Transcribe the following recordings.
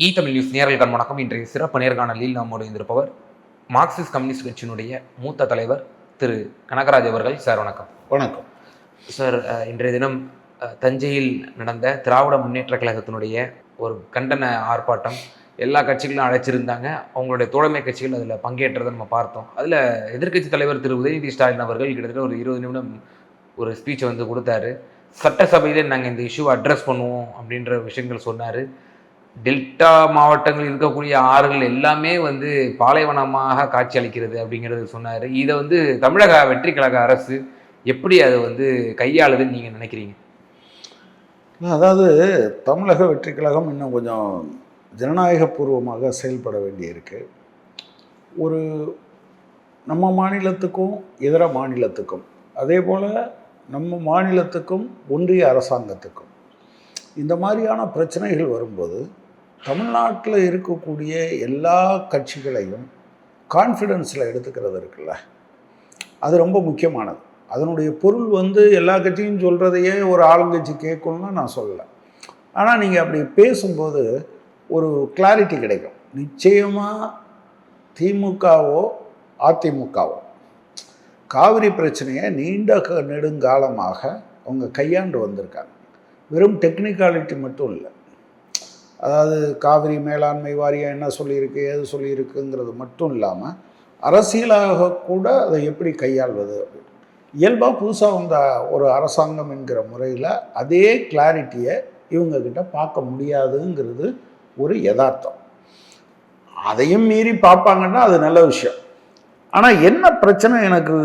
Tamil news நேயர்களுக்கு வணக்கம். இன்றைய சிறப்பு நேர்காணலில் நாம் இருந்திருப்பவர் மார்க்சிஸ்ட் கம்யூனிஸ்ட் கட்சியினுடைய மூத்த தலைவர் திரு கனகராஜ் அவர்கள். சார் வணக்கம். வணக்கம் சார். இன்றைய தினம் தஞ்சையில் நடந்த திராவிட முன்னேற்ற கழகத்தினுடைய ஒரு கண்டன ஆர்ப்பாட்டம் எல்லா கட்சிகளும் அழைச்சிருந்தாங்க. அவங்களுடைய தோழமை கட்சிகள் அதில் பங்கேற்றதை நம்ம பார்த்தோம். அதில் எதிர்க்கட்சி தலைவர் திரு உதயநிதி ஸ்டாலின் அவர்கள் கிட்டத்தட்ட ஒரு 20 நிமிடம் ஒரு ஸ்பீச்சை கொடுத்தாரு. சட்டசபையிலே நாங்கள் இந்த இஷ்யூவை அட்ரஸ் பண்ணுவோம் அப்படின்ற விஷயங்கள் சொன்னார். டெல்டா மாவட்டங்கள் இருக்கக்கூடிய ஆறுகள் எல்லாமே பாலைவனமாக காட்சி அளிக்கிறது அப்படிங்கிறது சொன்னார். இதை தமிழக வெற்றி கழக அரசு எப்படி அதை கையாளுதுன்னு நீங்கள் நினைக்கிறீங்க? அதாவது தமிழக வெற்றி கழகம் இன்னும் கொஞ்சம் ஜனநாயகபூர்வமாக செயல்பட வேண்டியிருக்கு. ஒரு நம்ம மாநிலத்துக்கும் இதர மாநிலத்துக்கும், அதே போல் நம்ம மாநிலத்துக்கும் ஒன்றிய அரசாங்கத்துக்கும் இந்த மாதிரியான பிரச்சனைகள் வரும்போது தமிழ்நாட்டில் இருக்கக்கூடிய எல்லா கட்சிகளையும் கான்ஃபிடென்ஸில் எடுத்துக்கிறது இருக்குல்ல, அது ரொம்ப முக்கியமானது. அதனுடைய பொருள் எல்லா கட்சியும் சொல்கிறதையே ஒரு ஆளுங்கட்சி கேட்கணும்னா நான் சொல்லலை. ஆனால் நீங்கள் அப்படி பேசும்போது ஒரு கிளாரிட்டி கிடைக்கும். நிச்சயமாக திமுகவோ அதிமுகவோ காவிரி பிரச்சனையை நீண்ட நெடுங்காலமாக அவங்க கையாண்டு வந்திருக்காங்க. வெறும் டெக்னிக்காலிட்டி மட்டும் இல்லை, அதாவது காவிரி மேலாண்மை வாரியம் என்ன சொல்லியிருக்கு ஏது சொல்லியிருக்குங்கிறது மட்டும் இல்லாமல் அரசியலாக கூட அதை எப்படி கையாள்வது அப்படின்னு இயல்பாக புதுசாக வந்த ஒரு அரசாங்கம் என்கிற முறையில் அதே கிளாரிட்டியை இவங்கக்கிட்ட பார்க்க முடியாதுங்கிறது ஒரு யதார்த்தம். அதையும் மீறி பார்ப்பாங்கன்னா அது நல்ல விஷயம். ஆனால் என்ன பிரச்சனை எனக்கு,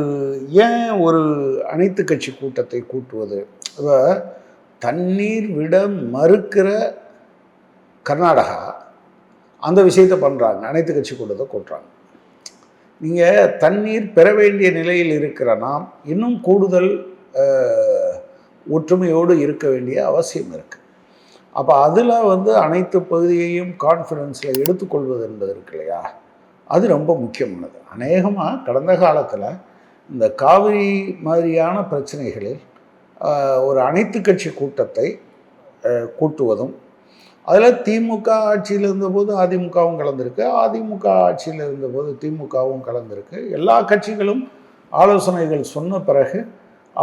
ஏன் ஒரு அனைத்து கட்சி கூட்டத்தை கூட்டுவது? தண்ணீர் விட மறுக்கிற கர்நாடகா அந்த விஷயத்தை பண்ணுறாங்க, அனைத்து கட்சி கூட்டத்தை கூட்டுறாங்க. நீங்கள் தண்ணீர் பெற வேண்டிய நிலையில் இருக்கிற நாம் இன்னும் கூடுதல் ஒற்றுமையோடு இருக்க வேண்டிய அவசியம் இருக்குது. அப்போ அதில் அனைத்து பகுதியையும் கான்ஃபிடென்ஸில் எடுத்துக்கொள்வது என்பது இருக்கு இல்லையா, அது ரொம்ப முக்கியமானது. அநேகமாக கடந்த காலத்தில் இந்த காவிரி மாதிரியான பிரச்சனைகளில் ஒரு அனைத்து கட்சி கூட்டத்தை கூட்டுவதும், அதில் திமுக ஆட்சியில் இருந்தபோது அதிமுகவும் கலந்துருக்கு, அதிமுக ஆட்சியில் இருந்தபோது திமுகவும் கலந்துருக்கு. எல்லா கட்சிகளும் ஆலோசனைகள் சொன்ன பிறகு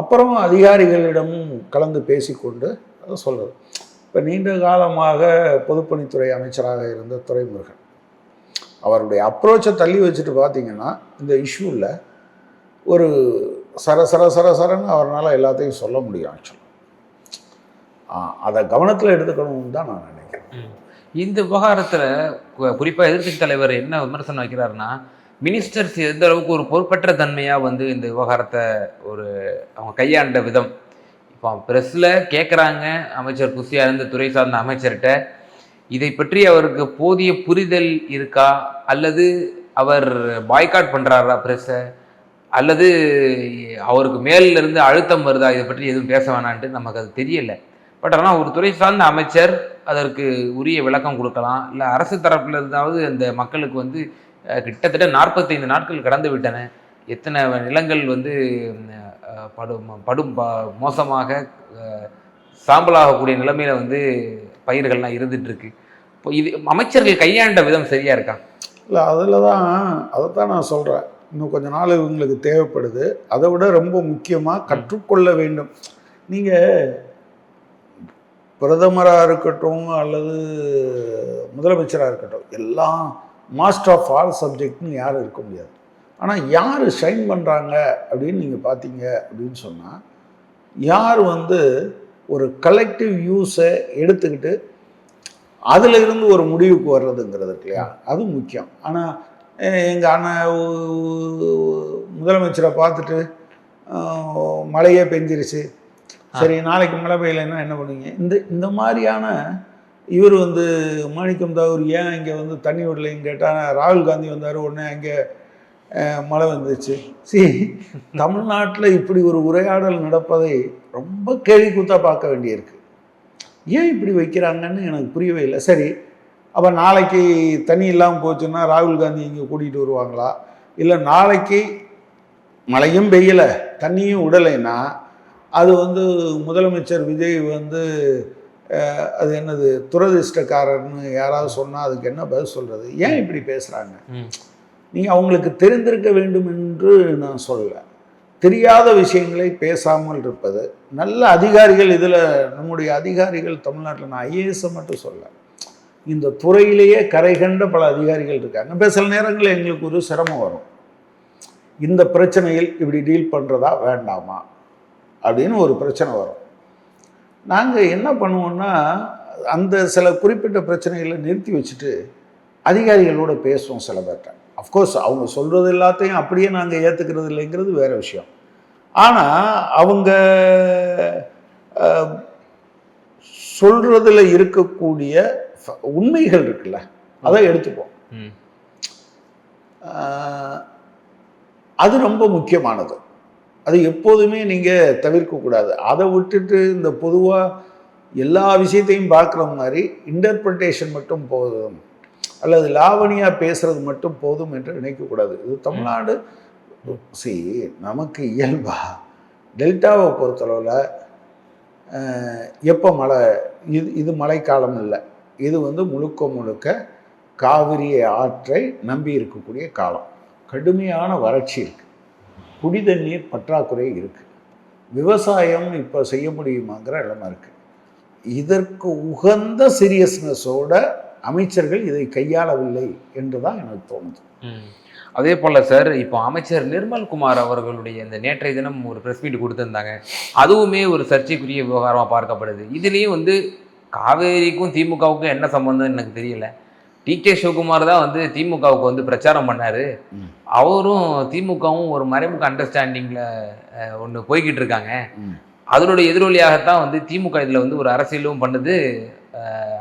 அப்புறம் அதிகாரிகளிடமும் கலந்து பேசிக்கொண்டு அதை சொல்கிறது. இப்போ நீண்ட காலமாக பொதுப்பணித்துறை அமைச்சராக இருந்த துரைமுருகன் அவருடைய அப்ரோச்சை தள்ளி வச்சுட்டு பார்த்தீங்கன்னா இந்த இஷ்யூவில் ஒரு சரன்னு அவரால் எல்லாத்தையும் சொல்ல முடியும். ஆக்சுவலாக அதை கவனத்தில் எடுத்துக்கணும்னு தான் நான் நினைக்கிறேன். இந்த விவகாரத்தில் குறிப்பாக எதிர்க்கட்சி தலைவர் என்ன விமர்சனம் வைக்கிறாருன்னா, மினிஸ்டர்ஸ் எந்த அளவுக்கு ஒரு பொறுப்பற்ற தன்மையாக இந்த விவகாரத்தை அவங்க கையாண்ட விதம். இப்போ ப்ரெஸ்ஸில் கேட்குறாங்க, அமைச்சர் குஷியாக இருந்த துறை சார்ந்த அமைச்சர்கிட்ட இதை பற்றி அவருக்கு போதிய புரிதல் இருக்கா, அல்லது அவர் பாய்காட் பண்ணுறாரா ப்ரெஸ்ஸை, அல்லது அவருக்கு மேலிருந்து அழுத்தம் வருதா, இதை பற்றி எதுவும் பேச வேணான்ட்டு நமக்கு அது தெரியலை. பட் ஆனால் ஒரு துறை சார்ந்த அமைச்சர் அதற்கு உரிய விளக்கம் கொடுக்கலாம். இல்லை அரசு தரப்பில் இருந்தாவது அந்த மக்களுக்கு கிட்டத்தட்ட 45 நாட்கள் கடந்து விட்டன, எத்தனை நிலங்கள் படும் மோசமாக சாம்பலாகக்கூடிய நிலைமையில் பயிர்கள்லாம் இருந்துகிட்ருக்கு. இப்போ இது அமைச்சர்கள் கையாண்ட விதம் சரியாக இருக்கா? இல்லை, அதைத்தான் நான் சொல்கிறேன். இன்னும் கொஞ்சம் நாள் இவங்களுக்கு தேவைப்படுது. அதை விட ரொம்ப முக்கியமாக கற்றுக்கொள்ள வேண்டும். நீங்கள் பிரதமராக இருக்கட்டும் அல்லது முதலமைச்சராக இருக்கட்டும், எல்லாம் மாஸ்டர் ஆஃப் ஆல் சப்ஜெக்ட்னு யாரும் இருக்க முடியாது. ஆனால் யார் ஷைன் பண்ணுறாங்க அப்படின்னு நீங்கள் பார்த்தீங்க அப்படின்னு சொன்னால், யார் ஒரு கலெக்டிவ் யூஸை எடுத்துக்கிட்டு அதில் இருந்து ஒரு முடிவுக்கு வர்றதுங்கிறது இல்லையா, அது முக்கியம். ஆனால் எங்கள் அண்ணன் முதலமைச்சரை பார்த்துட்டு மழையே பெஞ்சிருச்சு, சரி நாளைக்கு மழை பெய்யலைன்னா என்ன பண்ணுவீங்க? இந்த மாதிரியான இவர் மாணிக்கம் தாகூர் ஏன் இங்கே தண்ணி விடலைன்னு கேட்டால், ராகுல் காந்தி வந்தார் உடனே அங்கே மழை வந்துச்சு. தமிழ்நாட்டில் இப்படி ஒரு உரையாடல் நடப்பதை ரொம்ப கேள்வி கூத்தா பார்க்க வேண்டியிருக்கு. ஏன் இப்படி வைக்கிறாங்கன்னு எனக்கு புரியவே இல்லை. சரி, அப்போ நாளைக்கு தண்ணி இல்லாமல் போச்சுன்னா ராகுல் காந்தி இங்கே கூட்டிகிட்டு வருவாங்களா? இல்லை நாளைக்கு மழையும் பெய்யலை தண்ணியும் விடலைன்னா அது முதலமைச்சர் விஜய் அது என்னது துரதிர்ஷ்டக்காரர்னு யாராவது சொன்னால் அதுக்கு என்ன பதில் சொல்கிறது? ஏன் இப்படி பேசுகிறாங்க? நீங்கள் அவங்களுக்கு தெரிந்திருக்க வேண்டும் என்று நான் சொல்லலை. தெரியாத விஷயங்களை பேசாமல் இருப்பது நல்ல அதிகாரிகள். இதில் நம்முடைய அதிகாரிகள் தமிழ்நாட்டில், நான் ஐஏஎஸை மட்டும் சொல்ல, இந்த துறையிலேயே கரை கண்ட பல அதிகாரிகள் இருக்காங்க. இப்போ சில நேரங்களில் எங்களுக்கு ஒரு சிரமம் வரும், இந்த பிரச்சனையில் இப்படி டீல் பண்ணுறதா வேண்டாமா அப்படின்னு ஒரு பிரச்சனை வரும். நாங்கள் என்ன பண்ணுவோன்னா, அந்த சில குறிப்பிட்ட பிரச்சனைகளை நிறுத்தி வச்சுட்டு அதிகாரிகளோடு பேசுவோம் சில பேர்கிட்ட. அஃப்கோர்ஸ் அவங்க சொல்கிறது எல்லாத்தையும் அப்படியே நாங்கள் ஏற்றுக்கிறது இல்லைங்கிறது வேறு விஷயம். ஆனால் அவங்க சொல்கிறதுல இருக்கக்கூடிய உண்மைகள் இருக்குல்ல, அதை எடுத்துப்போம். அது ரொம்ப முக்கியமானது. அது எப்போதுமே நீங்கள் தவிர்க்கக்கூடாது. அதை விட்டுட்டு இந்த பொதுவாக எல்லா விஷயத்தையும் பார்க்குற மாதிரி இன்டர்பிரிட்டேஷன் மட்டும் போதும் அல்லது லாவணியாக பேசுகிறது மட்டும் போதும் என்று நினைக்கக்கூடாது. இது தமிழ்நாடு நமக்கு இயல்பா டெல்டாவை பொறுத்தளவில் எப்போ மழை, இது மழைக்காலம் இல்லை, இது முழுக்க முழுக்க காவிரி ஆற்றை நம்பி இருக்கக்கூடிய காலம். கடுமையான வறட்சி இருக்குது, குடி தண்ணீர் பற்றாக்குறை இருக்குது, விவசாயம் இப்போ செய்ய முடியுமாங்கிற நிலைமை இருக்குது. இதற்கு உகந்த சீரியஸ்னஸோட அமைச்சர்கள் இதை கையாளவில்லை என்று தான் எனக்கு தோணுது. அதே போல் சார், இப்போ அமைச்சர் நிர்மல்குமார் அவர்களுடைய இந்த நேற்றைய தினம் ஒரு ப்ரெஸ் மீட் கொடுத்துருந்தாங்க. அதுவுமே ஒரு சர்ச்சைக்குரிய விவகாரமாக பார்க்கப்படுது. இதுலேயும் காவேரிக்கும் திமுகவுக்கும் என்ன சம்பந்தம் எனக்கு தெரியல. டிகே சிவகுமார் தான் திமுகவுக்கு பிரச்சாரம் பண்ணார். அவரும் திமுகவும் ஒரு மறைமுக அண்டர்ஸ்டாண்டிங்கில் ஒன்று போய்கிட்டு இருக்காங்க. அதனுடைய எதிரொலியாகத்தான் திமுக இதில் ஒரு அரசியலும் பண்ணுது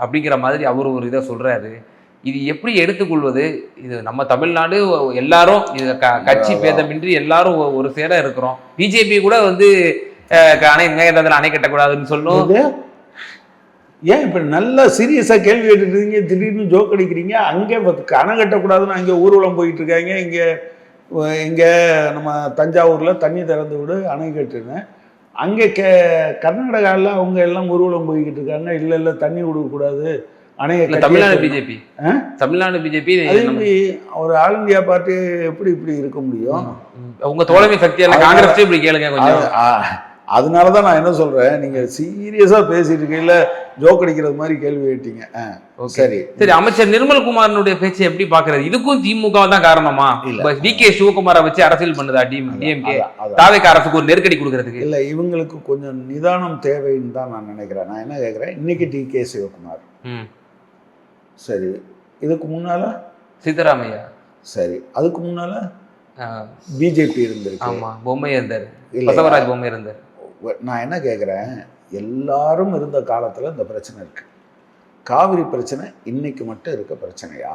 அப்படிங்கிற மாதிரி அவர் ஒரு இதை சொல்கிறாரு. இது எப்படி எடுத்துக்கொள்வது? இது நம்ம தமிழ்நாடு எல்லாரும் இது கட்சி பேதமின்றி எல்லாரும் ஒரு சேர இருக்கிறோம். பிஜேபி கூட அணை கட்டக்கூடாதுன்னு சொல்லும். ஏன் இப்போ நல்லா சீரியஸாக கேள்வி கேட்டுருக்கீங்க, திடீர்னு ஜோக் அடிக்கிறீங்க? அங்கே அணை கட்டக்கூடாதுன்னு அங்கே ஊர்வலம் போயிட்டு இருக்காங்க. இங்கே நம்ம தஞ்சாவூரில் தண்ணி திறந்து விடு அணை கட்டுன்னு. அங்கே கர்நாடகாவில் அவங்க எல்லாம் ஊர்வலம் போய்கிட்டு இருக்காங்க, இல்லை தண்ணி விடக்கூடாது அணையை. தமிழ்நாடு பிஜேபி தமிழ்நாடு பிஜேபி ஒரு ஆல் இந்தியா பார்ட்டி எப்படி இப்படி இருக்க முடியும்? உங்க தோழமை சக்தியால காங்கிரஸ் இப்படி கேளுங்க கொஞ்சம். அதனால தான் நான் என்ன சொல்றேன், நீங்க சீரியஸா பேசிட்டு இருக்கீங்கள, ஜோக் அடிக்கிறது மாதிரி கேள்வி கேட்டீங்க. சரி சரி, அமைச்சர் நிர்மல்குமாரனுடைய பேச்சை எப்படி பாக்குறது? இதுக்கும் திமுக தான் காரணமா? டிகே சிவகுமாரை வச்சு அரசியல் பண்ணுதா டிஎம்கே? தாவேக அரசுக்கு ஒரு நெருக்கடி கொடுக்கறதுக்கு? இல்ல, இவங்களுக்கு கொஞ்சம் நிதானம் தேவைன்னு தான் நான் நினைக்கிறேன். நான் என்ன கேட்கிறேன், இன்னைக்கு டிகே சிவகுமார், சரி, இதுக்கு முன்னால சித்தராமையா, சரி, அதுக்கு முன்னால பிஜேபி இருந்திருக்கு, ஆமா, பொம்மை இருந்தார், பசவராஜ் பொம்மை இருந்தார். நான் என்ன கேட்குறேன், எல்லாரும் இருந்த காலத்தில் இந்த பிரச்சனை இருக்கு. காவிரி பிரச்சனை இன்னைக்கு மட்டும் இருக்க பிரச்சனையா?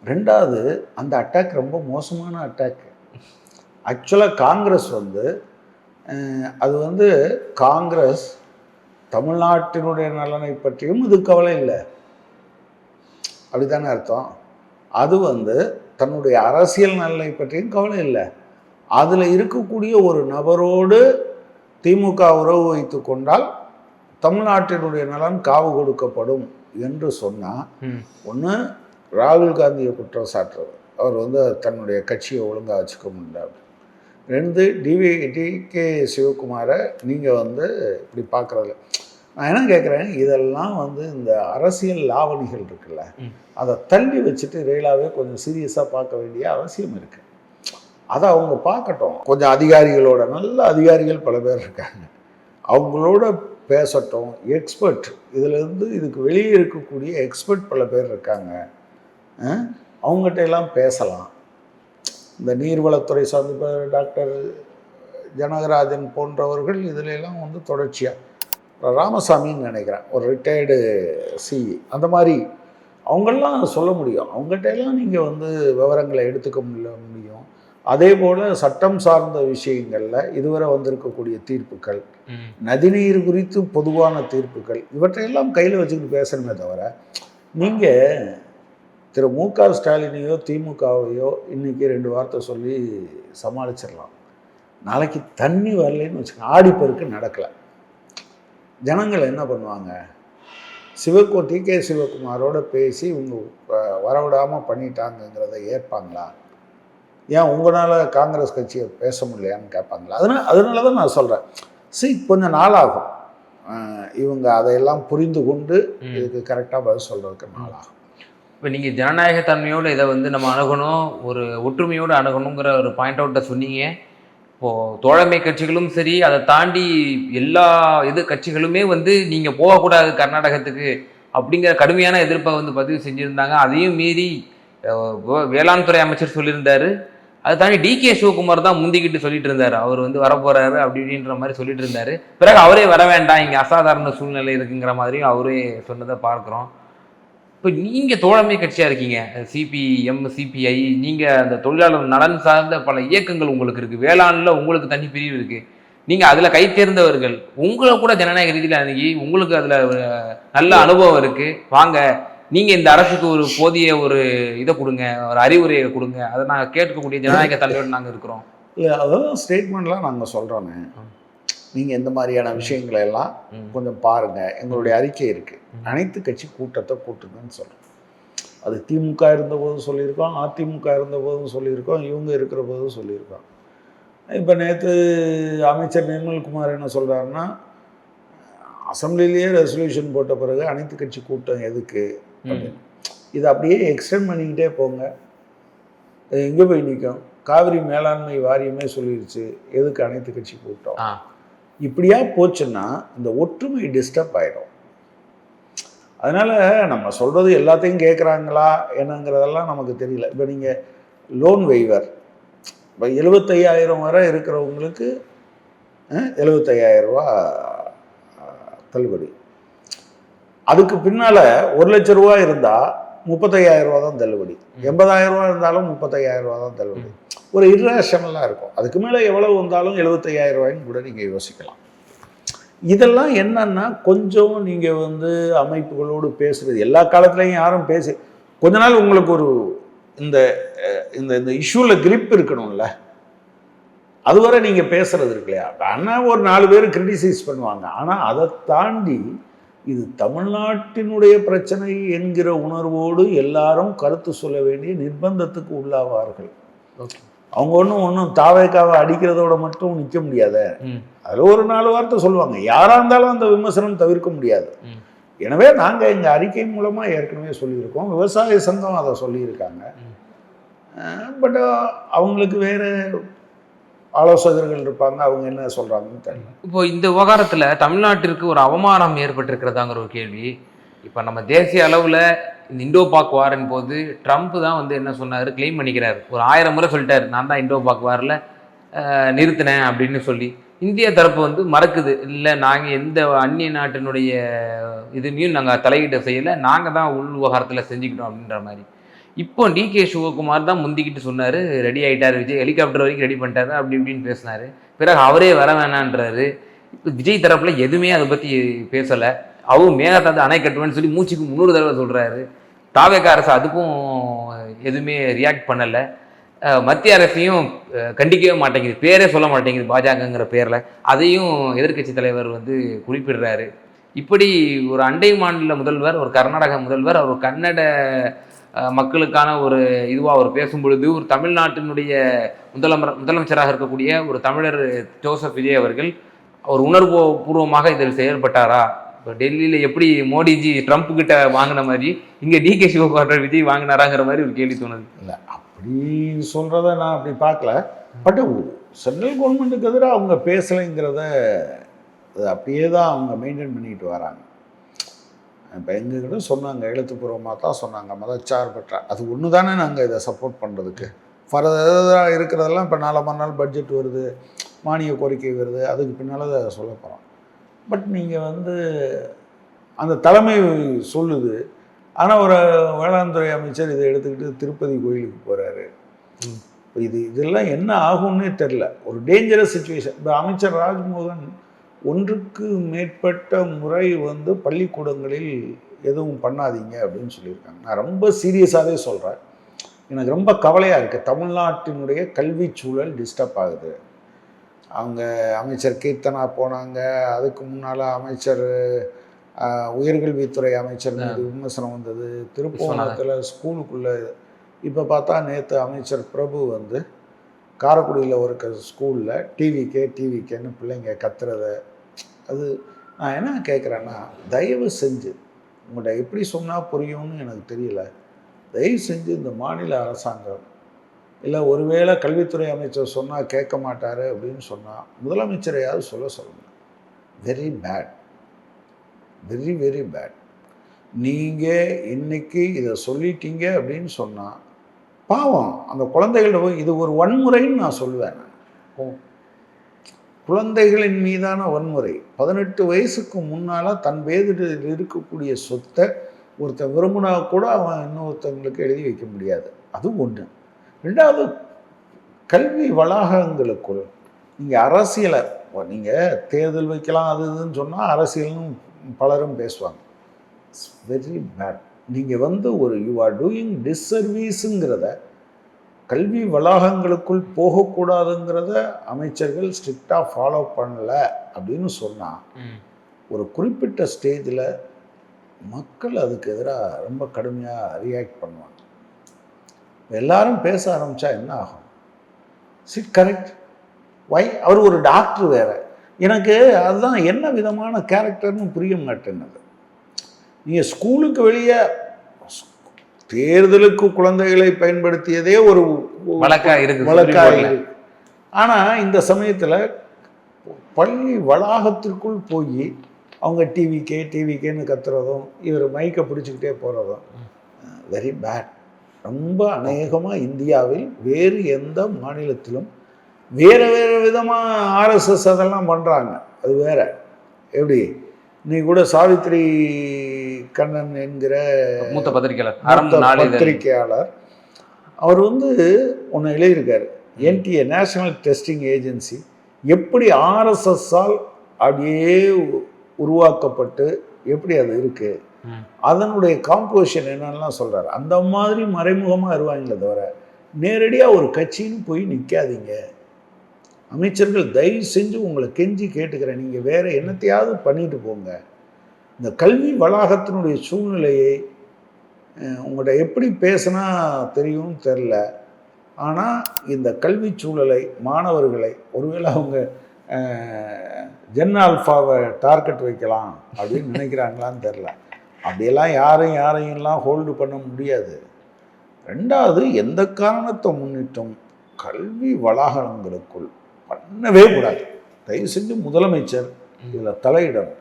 ரெண்டாவது, அந்த அட்டாக் ரொம்ப மோசமான அட்டாக். ஆக்சுவலாக காங்கிரஸ் அது காங்கிரஸ் தமிழ்நாட்டினுடைய நலனை பற்றியும் இது கவலை இல்லை, அப்படித்தானே அர்த்தம்? அது தன்னுடைய அரசியல் நலனை பற்றியும் கவலை இல்லை. அதில் இருக்கக்கூடிய ஒரு நபரோடு திமுக உறவு வைத்து கொண்டால் தமிழ்நாட்டினுடைய நலன் காவு கொடுக்கப்படும் என்று சொன்னால், ஒன்று ராகுல் காந்தியை குற்றம் சாட்டுறது, அவர் தன்னுடைய கட்சியை ஒழுங்காக வச்சுக்க முடியாது. ரெண்டு, டிகே சிவகுமாரை நீங்கள் இப்படி பார்க்குறதில்ல. நான் என்ன கேட்குறேன், இதெல்லாம் இந்த அரசியல் லாவணிகள் இருக்குல்ல, அதை தள்ளி வச்சுட்டு ரயிலாவே கொஞ்சம் சீரியஸாக பார்க்க வேண்டிய அவசியம் இருக்குது. அதை அவங்க பார்க்கட்டும். கொஞ்சம் அதிகாரிகளோட, நல்ல அதிகாரிகள் பல பேர் இருக்காங்க, அவங்களோட பேசட்டும். எக்ஸ்பர்ட், இதுக்கு வெளியே இருக்கக்கூடிய எக்ஸ்பர்ட் பல பேர் இருக்காங்க, அவங்ககிட்ட எல்லாம் பேசலாம். இந்த நீர்வளத்துறை சார்ந்த டாக்டர் ஜனகராஜன் போன்றவர்கள் இதில் எல்லாம் தொடர்ச்சியாக, ராமசாமின்னு நினைக்கிறேன், ஒரு ரிட்டையர்டு சிஇ, அந்த மாதிரி அவங்கெல்லாம் சொல்ல முடியும். அவங்ககிட்ட எல்லாம் நீங்கள் விவரங்களை எடுத்துக்க முடியும். அதே போல் சட்டம் சார்ந்த விஷயங்களில் இதுவரை வந்திருக்கக்கூடிய தீர்ப்புகள், நதிநீர் குறித்து பொதுவான தீர்ப்புகள், இவற்றையெல்லாம் கையில் வச்சுக்கிட்டு பேசணுமே தவிர, நீங்கள் திரு மு.க. ஸ்டாலினையோ திமுகவையோ இன்றைக்கி 2 வார்த்தை சொல்லி சமாளிச்சிடலாம். நாளைக்கு தண்ணி வரலைன்னு வச்சுக்கோங்க, ஆடிப்பெருக்கு நடக்கலை, ஜனங்கள் என்ன பண்ணுவாங்க? டிகே சிவகுமாரோட பேசி இவங்க வரவிடாமல் பண்ணிட்டாங்கங்கிறத ஏற்பாங்களா? ஏன் உங்களால் காங்கிரஸ் கட்சியை பேச முடியலையான்னு கேட்பாங்களா? அதனால தான் நான் சொல்கிறேன், கொஞ்சம் நாள் ஆகும். இவங்க அதையெல்லாம் புரிந்து கொண்டு இதுக்கு கரெக்டாக பதில் சொல்கிறதுக்கு நாள் ஆகும். இப்போ நீங்கள் ஜனநாயகத்தன்மையோடு இதை வந்து நம்ம அணுகணும், ஒரு ஒற்றுமையோடு அணுகணுங்கிற ஒரு பாயிண்ட் அவுட்டை சொன்னீங்க. இப்போது தோழமை கட்சிகளும் சரி, அதை தாண்டி எல்லா கட்சிகளுமே வந்து நீங்கள் போகக்கூடாது கர்நாடகத்துக்கு அப்படிங்கிற கடுமையான எதிர்ப்பை வந்து பதிவு செஞ்சுருந்தாங்க. அதையும் மீறி வேளாண் துறை அமைச்சர் சொல்லியிருந்தாரு. அதை தாண்டி டிகே சிவகுமார் தான் முந்திக்கிட்டு சொல்லிட்டு இருந்தார், அவர் வந்து வரப்போறாரு அப்படி இப்படின்ற மாதிரி சொல்லிட்டு இருந்தாரு. பிறகு அவரே வர வேண்டாம், இங்கே அசாதாரண சூழ்நிலை இருக்குங்கிற மாதிரியும் அவரே சொன்னதை பார்க்குறோம். இப்போ நீங்கள் தோழமை கட்சியாக இருக்கீங்க, சிபிஎம் சிபிஐ, நீங்கள் அந்த தொழிலாளர் நலன் சார்ந்த பல இயக்கங்கள் உங்களுக்கு இருக்குது, வேளாண்ல உங்களுக்கு தனி பிரிவு இருக்குது, நீங்கள் அதில் கை தேர்ந்தவர்கள், உங்களை கூட ஜனநாயக ரீதியில் அணுகி உங்களுக்கு அதில் நல்ல அனுபவம் இருக்குது, வாங்க நீங்கள் இந்த அரசுக்கு ஒரு போதிய ஒரு இதை கொடுங்க, ஒரு அறிவுரையை கொடுங்க, அதை நாங்கள் கேட்கக்கூடிய ஜனநாயக தலைவர்கள் நாங்கள் இருக்கிறோம். இல்லை, அதான் ஸ்டேட்மெண்ட்லாம் நாங்கள் சொல்கிறோமே, நீங்கள் இந்த மாதிரியான விஷயங்களை எல்லாம் கொஞ்சம் பாருங்கள், எங்களுடைய அறிக்கை இருக்குது, அனைத்து கட்சி கூட்டத்தை கூட்டுங்கன்னு சொல்கிறோம். அது திமுக இருந்தபோதும் சொல்லியிருக்கோம், அதிமுக இருந்தபோதும் சொல்லியிருக்கோம், இவங்க இருக்கிற போதும் சொல்லியிருக்கோம். இப்போ நேற்று அமைச்சர் நிர்மல்குமார் என்ன சொல்கிறாருன்னா, அசம்பிளிலேயே ரெசல்யூஷன் போட்ட பிறகு அனைத்து கட்சி கூட்டம் எதுக்கு அப்படின்னு. இதை அப்படியே எக்ஸ்டெண்ட் பண்ணிக்கிட்டே போங்க, எங்கே போய் நிற்கும்? காவிரி மேலாண்மை வாரியமே சொல்லிடுச்சு, எதுக்கு அனைத்து கட்சி கூட்டம்? இப்படியா போச்சுன்னா இந்த ஒற்றுமை டிஸ்டர்ப் ஆகிடும். அதனால் நம்ம சொல்கிறது எல்லாத்தையும் கேட்குறாங்களா என்னங்கிறதெல்லாம் நமக்கு தெரியல. இப்போ நீங்கள் லோன் வெய்வர், இப்போ 75,000 வரை இருக்கிறவங்களுக்கு 75,000 ரூபா தள்ளுபடி. அதுக்கு பின்னால் 1,00,000 ரூபா இருந்தால் 35,000 ரூபா தான் தள்ளுபடி, 80,000 ரூபா இருந்தாலும் 35,000 ரூபா தான் தள்ளுபடி. ஒரு இர்ரேஷனலாக இருக்கும். அதுக்கு மேலே எவ்வளவு வந்தாலும் 75,000 ரூபாய்ன்னு கூட நீங்கள் யோசிக்கலாம். இதெல்லாம் என்னன்னா, கொஞ்சம் நீங்கள் வந்து அமைப்புகளோடு பேசுகிறது, எல்லா காலத்துலேயும் யாரும் பேசி கொஞ்ச நாள் உங்களுக்கு ஒரு இந்த இந்த இஷ்யூவில் கிரிப் இருக்கணும்ல, அதுவரை நீங்கள் பேசுறது இருக்கு இல்லையா? ஆனால் ஒரு 4 பேர் கிரிட்டிசைஸ் பண்ணுவாங்க. ஆனால் அதை தாண்டி இது தமிழ்நாட்டினுடைய பிரச்சனை என்கிற உணர்வோடு எல்லாரும் கருத்து சொல்ல வேண்டிய நிர்பந்தத்துக்கு உள்ளாவார்கள். அவங்க ஒன்றும் தாவேக்காவை அடிக்கிறதோட மட்டும் நிற்க முடியாத, அதில் ஒரு 4 வார்த்தை சொல்லுவாங்க. யாராக இருந்தாலும் அந்த விமர்சனம் தவிர்க்க முடியாது. எனவே நாங்கள் எங்கள் அறிக்கை மூலமாக ஏற்கனவே சொல்லியிருக்கோம், விவசாய சங்கம் அதை சொல்லியிருக்காங்க. பட் அவங்களுக்கு வேறு ஆலோசகர்கள் இருப்பாங்க, அவங்க என்ன சொல்கிறாங்கன்னு தெரியல. இப்போ இந்த விவகாரத்தில் தமிழ்நாட்டிற்கு ஒரு அவமானம் ஏற்பட்டிருக்கிறதாங்கிற ஒரு கேள்வி. இப்போ நம்ம தேசிய அளவில் இந்த இண்டோ பாக் வாரின் போது ட்ரம்ப் தான் வந்து என்ன சொன்னார், கிளைம் பண்ணிக்கிறார், ஒரு 1000 முறை சொல்லிட்டார், நான் தான் இண்டோ பாக் வாரில் நிறுத்தினேன் அப்படின்னு சொல்லி. இந்திய தரப்பு வந்து மறக்குது, இல்லை நாங்கள் எந்த அந்நிய நாட்டினுடைய இதுலேயும் நாங்கள் தலையீடு செய்யலை, நாங்கள் தான் உள் விவகாரத்தில் செஞ்சுக்கிட்டோம் அப்படின்ற மாதிரி. இப்போ டிகே சிவகுமார் தான் முந்திக்கிட்டு சொன்னார், ரெடி ஆகிட்டார் விஜய், ஹெலிகாப்டர் வரைக்கும் ரெடி பண்ணிட்டாரு அப்படி இப்படின்னு பேசினார். பிறகு அவரே வர வேணான்றாரு. இப்போ விஜய் தரப்பில் எதுவுமே அதை பற்றி பேசலை. அவங்க மேகதாது அணை கட்டுவேன்னு சொல்லி மூச்சுக்கு 300 தடவை சொல்கிறாரு. தாவேக அரசு அதுக்கும் எதுவுமே ரியாக்ட் பண்ணலை. மத்திய அரசையும் கண்டிக்கவே மாட்டேங்குது, பேரே சொல்ல மாட்டேங்குது பாஜகங்கிற பேரில், அதையும் எதிர்க்கட்சி தலைவர் வந்து குறிப்பிடுறாரு. இப்படி ஒரு அண்டை மாநில முதல்வர், ஒரு கர்நாடக முதல்வர், அவர் கன்னட மக்களுக்கான ஒரு இதுவாக அவர் பேசும் பொழுது, ஒரு தமிழ்நாட்டினுடைய முதலமைச்சராக இருக்கக்கூடிய ஒரு தமிழர் ஜோசப் விஜய் அவர்கள் அவர் உணர்வு பூர்வமாக இதில் செயல்பட்டாரா? இப்போ டெல்லியில் எப்படி மோடிஜி ட்ரம்ப் கிட்ட வாங்கின மாதிரி இங்கே டிகே சிவகுமார் விஜய் வாங்கினாராங்கிற மாதிரி ஒரு கேள்வி தோணுது. இல்லை, அப்படி சொல்கிறத நான் அப்படி பார்க்கல. பட் சென்ட்ரல் கவர்மெண்ட்டுக்கு எதிராக அவங்க பேசலைங்கிறத அது அப்படியே தான் அவங்க மெயின்டைன் பண்ணிட்டு வராங்க. இப்போ எங்ககிட்ட சொன்னாங்க, எழுத்துப்பூர்வமாக தான் சொன்னாங்க, மதச்சார்பற்ற, அது ஒன்று தானே நாங்கள் இதை சப்போர்ட் பண்ணுறதுக்கு. ஃபர்தராக இருக்கிறதெல்லாம் இப்போ நாளை மறுநாள் பட்ஜெட் வருது, மானிய கோரிக்கை வருது, அதுக்கு பின்னால் அதை சொல்ல போகிறோம். பட் நீங்கள் வந்து அந்த தலைமை சொல்லுது, ஆனால் ஒரு வேளாண் துறை அமைச்சர் இதை எடுத்துக்கிட்டு திருப்பதி கோயிலுக்கு போகிறாரு. இப்போ இதெல்லாம் என்ன ஆகும்னே தெரில, ஒரு டேஞ்சரஸ் சுச்சுவேஷன். இப்போ அமைச்சர் ராஜ்மோகன் ஒன்றுக்கு மேற்பட்ட முறை வந்து பள்ளிக்கூடங்களில் எதுவும் பண்ணாதீங்க அப்படின்னு சொல்லியிருக்காங்க. நான் ரொம்ப சீரியஸாகவே சொல்கிறேன், எனக்கு ரொம்ப கவலையாக இருக்குது. தமிழ்நாட்டினுடைய கல்வி சூழல் டிஸ்டர்ப் ஆகுது. அவங்க அமைச்சர் கீர்த்தனா போனாங்க. அதுக்கு முன்னால் அமைச்சர் உயர்கல்வித்துறை அமைச்சர் மீது விமர்சனம் வந்தது. திருப்பூணத்தில் ஸ்கூலுக்குள்ளே இப்போ பார்த்தா நேற்று அமைச்சர் பிரபு வந்து காரைக்குடியில் ஒரு ஸ்கூலில் டிவிக்கேன்னு பிள்ளைங்க கத்துறத, அது நான் என்ன கேட்குறேன்னா, தயவு செஞ்சு உங்கள்கிட்ட எப்படி சொன்னால் புரியும்னு எனக்கு தெரியல. தயவு செஞ்சு இந்த மாநில அரசாங்கம் இல்லை ஒருவேளை கல்வித்துறை அமைச்சர் சொன்னால் கேட்க மாட்டார் அப்படின்னு சொன்னால் முதலமைச்சரையாவது சொல்லணும். Very bad, very very bad. நீங்கள் இன்னைக்கு இதை சொல்லிட்டீங்க அப்படின்னு சொன்னால் பாவம் அந்த குழந்தைகளோட போய் இது ஒரு வன்முறைன்னு நான் சொல்லுவேன். நான் குழந்தைகளின் மீதான வன்முறை. 18 வயசுக்கு முன்னால் தன் பேரில் இருக்கக்கூடிய சொத்தை ஒருத்தன் விரும்பினா கூட அவன் இன்னொருத்தவங்களுக்கு எழுதி வைக்க முடியாது. அது ஒன்று. ரெண்டாவது, கல்வி வளாகங்களுக்குள் நீங்கள் அரசியலை நீங்கள் தேர்தல் வைக்கலாம் அது இதுன்னு சொன்னால் அரசியல்னு பலரும் பேசுவாங்க. It's very bad. நீங்கள் வந்து ஒரு யூ ஆர் டூயிங் டிஸ்சர்வீஸுங்கிறத, கல்வி வளாகங்களுக்குள் போகக்கூடாதுங்கிறத அமைச்சர்கள் ஸ்ட்ரிக்டாக ஃபாலோ பண்ணல அப்படின்னு சொன்னால் ஒரு குறிப்பிட்ட ஸ்டேஜில் மக்கள் அதுக்கு எதிராக ரொம்ப கடுமையாக ரியாக்ட் பண்ணுவாங்க. எல்லாரும் பேச ஆரம்பித்தா என்ன ஆகும்? Chit correct. வை? அவர் ஒரு டாக்டர் வேறு. எனக்கு அதுதான் என்ன விதமான கேரக்டர்னு புரிய மாட்டேன்னது. நீங்கள் ஸ்கூலுக்கு வெளியே தேர்தலுக்கு குழந்தைகளை பயன்படுத்தியதே ஒரு வழக்காக இருக்கு. ஆனால் இந்த சமயத்தில் பள்ளி வளாகத்திற்குள் போய் அவங்க டிவிக்கேன்னு கத்துறதும் இவர் மைக்கை பிடிச்சிக்கிட்டே போகிறதும் வெரி பேட். ரொம்ப அநேகமாக இந்தியாவில் வேறு எந்த மாநிலத்திலும் வேறு விதமாக ஆர்எஸ்எஸ் அதெல்லாம் பண்ணுறாங்க. அது வேற. எப்படி நீ கூட சாவித்ரி கண்ணன் என்கிற மூத்த பத்திரிகையாளர் அவர் வந்து ஒன்று எழுதியிருக்காரு. என்டிஏ நேஷனல் டெஸ்டிங் ஏஜென்சி எப்படி ஆர்எஸ்எஸ்ஸால் அப்படியே உருவாக்கப்பட்டு எப்படி அது இருக்குது, அதனுடைய காம்போசிஷன் என்னென்னலாம் சொல்கிறார். அந்த மாதிரி மறைமுகமாக வருவாங்களே தவிர நேரடியாக ஒரு கட்சின்னு போய் நிற்காதீங்க. அமைச்சர்கள் தயவு செஞ்சு உங்களை கெஞ்சி கேட்டுக்கிறேன், நீங்கள் வேறு என்னத்தையாவது பண்ணிட்டு போங்க. இந்த கல்வி வளாகத்தினுடைய சூழ்நிலையை உங்கள்கிட்ட எப்படி பேசினா தெரியும் தெரில. ஆனால் இந்த கல்வி சூழலை மாணவர்களை ஒருவேளை அவங்க ஜென் ஆல்ஃபாவை டார்கெட் வைக்கலாம் அப்படின்னு நினைக்கிறாங்களான்னு தெரில. அப்படியெல்லாம் யாரையும்லாம் ஹோல்டு பண்ண முடியாது. ரெண்டாவது, எந்த காரணத்தை முன்னிட்டும் கல்வி வளாகங்களுக்குள் பண்ணவே கூடாது. தயவு செஞ்சு முதலமைச்சர் இதில் தலையிடணும்.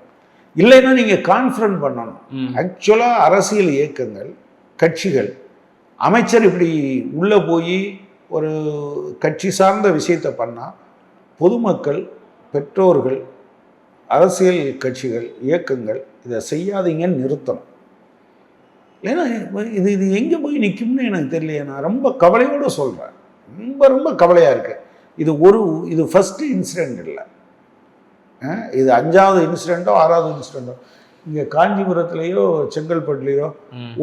இல்லைன்னா நீங்கள் கான்ஃபரன்ஸ் பண்ணணும். ஆக்சுவலாக அரசியல் இயக்கங்கள், கட்சிகள், அமைச்சர் இப்படி உள்ளே போய் ஒரு கட்சி சார்ந்த விஷயத்தை பண்ணால் பொதுமக்கள், பெற்றோர்கள், அரசியல் கட்சிகள், இயக்கங்கள் இதை செய்யாதீங்கன்னு நிறுத்தணும். ஏன்னா இது எங்கே போய் நிற்கும்னு எனக்கு தெரியலையே. நான் ரொம்ப கவலையோடு சொல்கிறேன். ரொம்ப கவலையாக இருக்குது. இது ஃபஸ்ட்டு இன்சிடெண்ட் இல்லை. இது 5வது இன்சிடெண்ட்டோ 6வது இன்சிடெண்ட்டோ. இங்கே காஞ்சிபுரத்துலேயோ செங்கல்பட்டுலேயோ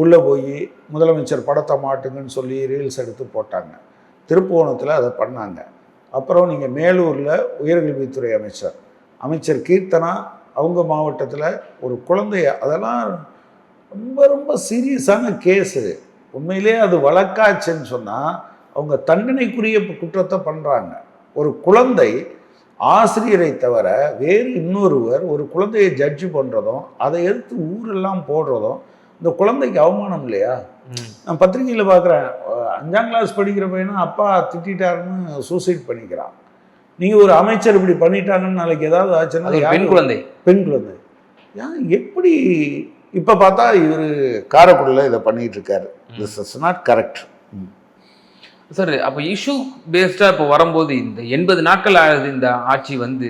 உள்ளே போய் முதலமைச்சர் படத்தை மாட்டுங்கன்னு சொல்லி ரீல்ஸ் எடுத்து போட்டாங்க. திருப்புவனத்தில் அதை பண்ணாங்க. அப்புறம் நீங்கள் மேலூரில் உயர்கல்வித்துறை அமைச்சர் கீர்த்தனா அவங்க மாவட்டத்தில் ஒரு குழந்தைய, அதெல்லாம் ரொம்ப சீரியஸான கேஸு. உண்மையிலே அது வழக்காச்சுன்னு சொன்னால் அவங்க தண்டனைக்குரிய குற்றத்தை பண்ணுறாங்க. ஒரு குழந்தை ஆசிரியரை தவிர வேறு இன்னொருவர் ஒரு குழந்தையை ஜட்ஜு பண்ணுறதும் அதை எடுத்து ஊரெல்லாம் போடுறதும் இந்த குழந்தைக்கு அவமானம் இல்லையா? நான் பத்திரிகையில் பார்க்குறேன், 5ஆம் கிளாஸ் படிக்கிற பையனா அப்பா திட்டாருன்னு சூசைட் பண்ணிக்கிறான். நீங்கள் ஒரு அமைச்சர் இப்படி பண்ணிட்டாங்கன்னு நாளைக்கு ஏதாவது ஆச்சுன்னா பெண் குழந்தை எப்படி? இப்போ பார்த்தா இவர் காரைக்குடியில் இதை பண்ணிகிட்டு இருக்காரு. This is not correct. Sir, அப்போ இஷ்யூ பேஸ்டாக இப்போ வரும்போது இந்த 80 நாட்கள் ஆகுது இந்த ஆட்சி வந்து.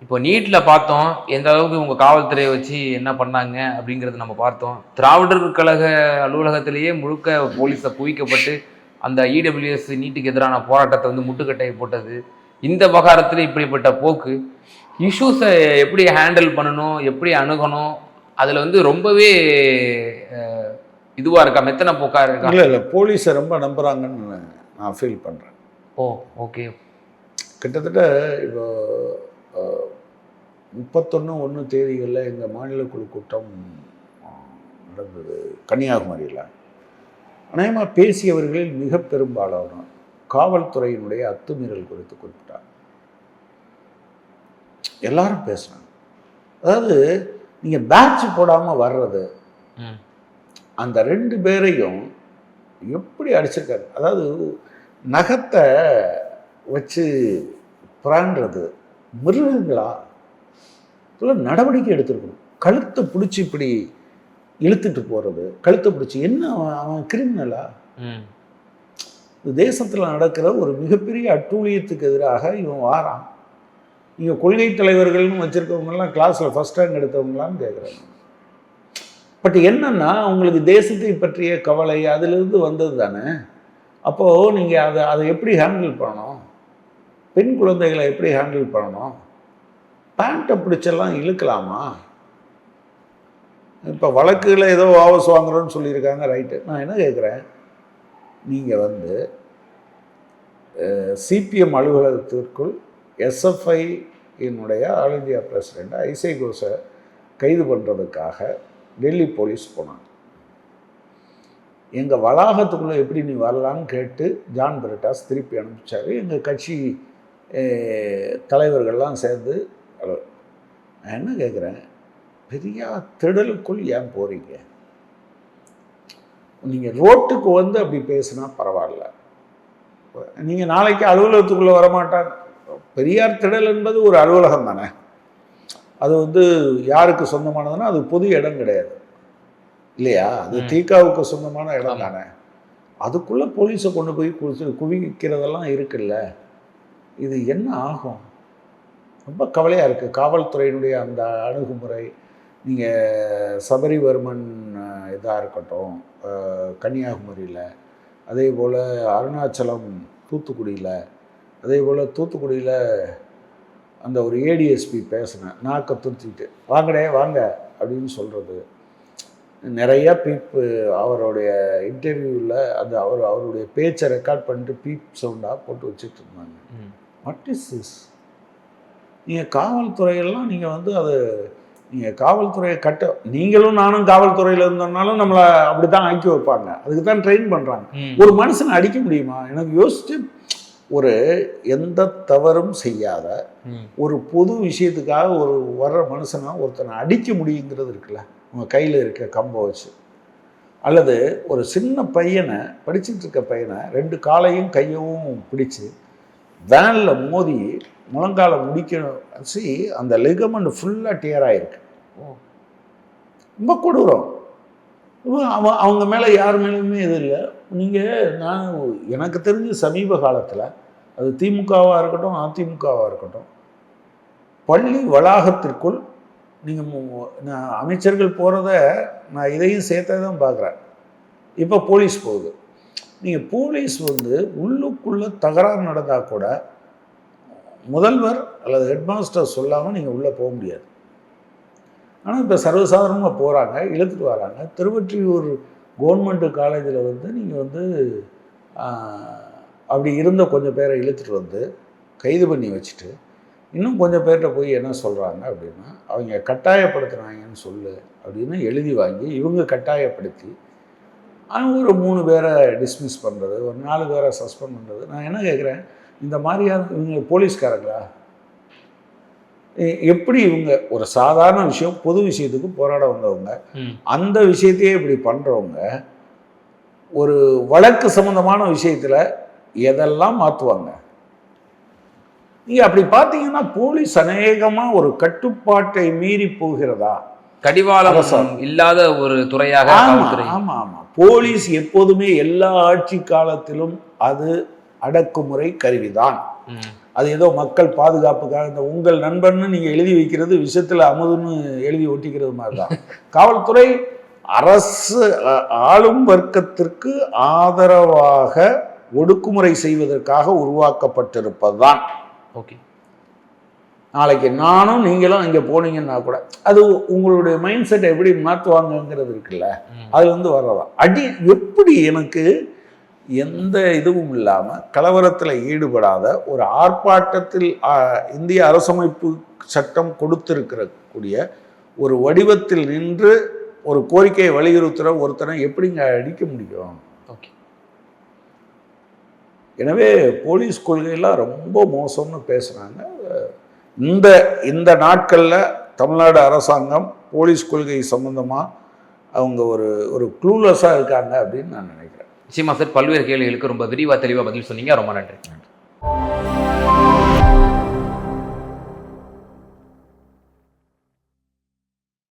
இப்போ நீட்டில் பார்த்தோம் எந்த அளவுக்கு உங்கள் காவல்துறையை வச்சு என்ன பண்ணாங்க அப்படிங்கிறது நம்ம பார்த்தோம். திராவிடர் கழக அலுவலகத்திலேயே முழுக்க போலீஸை குவிக்கப்பட்டு அந்த இடபிள்யூஎஸ் நீட்டுக்கு எதிரான போராட்டத்தை வந்து முட்டுக்கட்டை போட்டது. இந்த விவகாரத்தில் இப்படிப்பட்ட போக்கு, இஷ்யூஸை எப்படி ஹேண்டில் பண்ணணும், எப்படி அணுகணும், அதில் வந்து ரொம்பவே இதுவாக இருக்கா, மெத்தனை போக்காக இருக்கா? இல்லை போலீஸை ரொம்ப நம்புகிறாங்கன்னு நான் ஃபீல் பண்ணுறேன். ஓ ஓகே. கிட்டத்தட்ட இப்போ 31 தேதிகளில் எங்கள் மாநில குழு கூட்டம் நடந்தது கன்னியாகுமரியில். அநேகமாக பேசியவர்களில் மிக பெரும்பாலான காவல்துறையினுடைய அத்துமீறல் குறித்து குறிப்பிட்டார். எல்லாரும் பேசுனாங்க. அதாவது நீங்கள் பேட்ச் போடாமல் வர்றது, அந்த 2 பேரையும் எப்படி அடிச்சிருக்காரு. அதாவது நகத்தை வச்சு பிராண்டுறது, மிருகங்களா இதெல்லாம் நடவடிக்கை எடுத்துருக்கணும். கழுத்தை பிடிச்சி இப்படி இழுத்துட்டு போகிறது, கழுத்தை பிடிச்சி என்ன அவன் கிரிமினலா? தேசத்தில் நடக்கிற ஒரு மிகப்பெரிய அட்டூழியத்துக்கு எதிராக இவன் வாரான். நீங்கள் கொள்கை தலைவர்கள்னு வச்சுருக்கவங்கெல்லாம் கிளாஸில் ஃபஸ்ட் ரேங்க் எடுத்தவங்களான்னு கேட்குறாங்க. பட் என்னன்னா உங்களுக்கு தேசத்தை பற்றிய கவலை அதிலிருந்து வந்தது தானே. அப்போது நீங்கள் அதை எப்படி ஹேண்டில் பண்ணணும்? பெண் குழந்தைகளை எப்படி ஹேண்டில் பண்ணணும்? பேண்ட்டை பிடிச்செல்லாம் இழுக்கலாமா? இப்போ வழக்குகளை ஏதோ வாபஸ் வாங்குறோன்னு சொல்லியிருக்காங்க, ரைட்டு. நான் என்ன கேட்குறேன், நீங்கள் சிபிஎம் அலுவலகத்திற்குள் எஸ்எஃப்ஐ ஆல் இந்தியா பிரசிடெண்ட் ஐசை கோஷை கைது பண்ணுறதுக்காக டெல்லி போலீஸ் போனாங்க. எங்கள் வளாகத்துக்குள்ளே எப்படி நீ வரலான்னு கேட்டு ஜான் பிரிட்டாஸ் திருப்பி அனுப்பிச்சார். எங்கள் கட்சி தலைவர்கள்லாம் சேர்ந்து. நான் என்ன கேட்குறேன், பெரியார் திடலுக்குள் ஏன் போகிறீங்க? நீங்கள் ரோட்டுக்கு அப்படி பேசுனா பரவாயில்ல. நீங்கள் நாளைக்கு அலுவலகத்துக்குள்ளே வரமாட்டாங்க. பெரியார் திடல் என்பது ஒரு அலுவலகம் தானே. அது யாருக்கு சொந்தமானதுன்னா அது பொது இடம் கிடையாது இல்லையா? அது தீகாவுக்கு சொந்தமான இடம் தானே. அதுக்குள்ளே போலீஸை கொண்டு போய் குவிக்கிறதெல்லாம் இருக்குல்ல. இது என்ன ஆகும்? ரொம்ப கவலையாக இருக்குது காவல்துறையினுடைய அந்த அணுகுமுறை. நீங்கள் சபரிவர்மன் இதாக இருக்கட்டும் கன்னியாகுமரியில், அதே போல் அருணாச்சலம் தூத்துக்குடியில், அதே போல் தூத்துக்குடியில் அந்த ஒரு ஏடிஎஸ்பி பேசினேன், நாக்கை துருத்திட்டு வாங்கடே வாங்க அப்படின்னு சொல்கிறது. நிறையா பீப்பு அவருடைய இன்டர்வியூவில் அவருடைய பேச்சை ரெக்கார்ட் பண்ணிட்டு பீப் சவுண்டாக போட்டு வச்சுட்டு இருந்தாங்க. What is this? நீங்கள் காவல்துறையெல்லாம் நீங்கள் காவல்துறையை நீங்களும் நானும் காவல்துறையில் இருந்தோம்னாலும் நம்மளை அப்படி தான் ஆக்கி வைப்பாங்க. அதுக்கு தான் ட்ரெயின் பண்ணுறாங்க. ஒரு மனுஷனை அடிக்க முடியுமா? எனக்கு யோசிச்சு, ஒரு எந்த தவறும் செய்யாத ஒரு பொது விஷயத்துக்காக வர்ற மனுஷனை ஒருத்தனை அடிக்க முடியுங்கிறது இருக்குல்ல, உங்கள் கையில் இருக்க கம்பை வச்சு. அல்லது ஒரு சின்ன பையனை, படிச்சுட்டு இருக்க பையனை 2 காலையும் கையவும் பிடிச்சி வேனில் மோதி முழங்கால முடிக்கணும். அந்த லெகமெண்ட் ஃபுல்லாக டியர் ஆகிருக்கு. ரொம்ப கொடூரம். அவங்க மேலே யார் மேலேயுமே இது இல்லை. நான் எனக்கு தெரிஞ்சு சமீப காலத்தில் அது திமுகவாக இருக்கட்டும் அதிமுகவாக இருக்கட்டும், பள்ளி வளாகத்திற்குள் நீங்கள் அமைச்சர்கள் போகிறத நான் இதையும் சேர்த்தே தான் பார்க்குறேன். இப்போ போலீஸ் போகுது. நீங்கள் போலீஸ் உள்ளுக்குள்ளே தகராறு நடந்தால் கூட முதல்வர் அல்லது ஹெட்மாஸ்டர் சொல்லாமல் நீங்கள் உள்ளே போக முடியாது. ஆனால் இப்போ சர்வசாதாரணமாக போகிறாங்க, இழுத்துட்டு வராங்க. திருவொற்றியூர் கவர்மெண்ட் காலேஜில் நீங்கள் அப்படி இருந்த கொஞ்சம் பேரை இழுத்துட்டு கைது பண்ணி வச்சுட்டு இன்னும் கொஞ்சம் பேர்கிட்ட போய் என்ன சொல்கிறாங்க அப்படின்னா, அவங்க கட்டாயப்படுத்துனாங்கன்னு சொல்லு அப்படின்னு எழுதி வாங்கி இவங்க கட்டாயப்படுத்தி ஒரு 3 பேரை டிஸ்மிஸ் பண்ணுறது, ஒரு 4 பேரை சஸ்பெண்ட் பண்ணுறது. நான் என்ன கேட்குறேன், இந்த மாதிரியான இவங்க போலீஸ்காரங்களா? எப்படி இவங்க ஒரு சாதாரண விஷயம், பொது விஷயத்துக்கு போராட வந்தவங்க, அந்த விஷயத்தையே இப்படி பண்ணுறவங்க ஒரு வழக்கு சம்பந்தமான விஷயத்தில் எதெல்லாம் மாற்றுவாங்க? நீங்கள் அப்படி பார்த்தீங்கன்னா போலீஸ் அநேகமாக ஒரு கட்டுப்பாட்டை மீறி போகிறதா? கடிவாளம் இல்லாத ஒரு துறையாக. ஆமாம் ஆமாம். போலீஸ் எப்போதுமே எல்லா ஆட்சி காலத்திலும் அது அடக்குமுறை கருவிதான். அது ஏதோ மக்கள் பாதுகாப்புக்காக இந்த உங்கள் நண்பன்னு நீங்கள் எழுதி வைக்கிறது விஷயத்தில் அமுதுன்னு எழுதி ஒட்டிக்கிறது மாதிரி தான். காவல்துறை அரசு ஆளும் வர்க்கத்திற்கு ஆதரவாக ஒடுக்குமுறை செய்வதற்காக உருவாக்கப்பட்டிருப்பது தான். ஓகே, நாளைக்கு நானும் நீங்களும் இங்கே போனீங்கன்னா கூட அது உங்களுடைய மைண்ட் செட்டை எப்படி மாற்றுவாங்கங்கிறது இருக்குல்ல, அது வர்றதா. எப்படி எனக்கு எந்த இதுவும் இல்லாமல் கலவரத்தில் ஈடுபடாத ஒரு ஆர்ப்பாட்டத்தில் இந்திய அரசமைப்பு சட்டம் கொடுத்திருக்கக்கூடிய ஒரு வடிவத்தில் நின்று ஒரு கோரிக்கையை வலியுறுத்துகிற ஒருத்தனை எப்படிங்க அடிக்க முடியும்? ஓகே. எனவே போலீஸ் கொள்கையெல்லாம் ரொம்ப மோசம்னு பேசுகிறாங்க. இந்த நாட்களில் தமிழ்நாடு அரசாங்கம் போலீஸ் கொள்கை சம்பந்தமாக அவங்க ஒரு க்ளூலெஸ்ஸாக இருக்காங்க அப்படின்னு நான் நினைக்கிறேன். நிச்சயமா சார், பல்வேறு கேள்விகளுக்கு ரொம்ப விரிவாக தெளிவாக பதில் சொன்னீங்க. ரொம்ப நன்றி.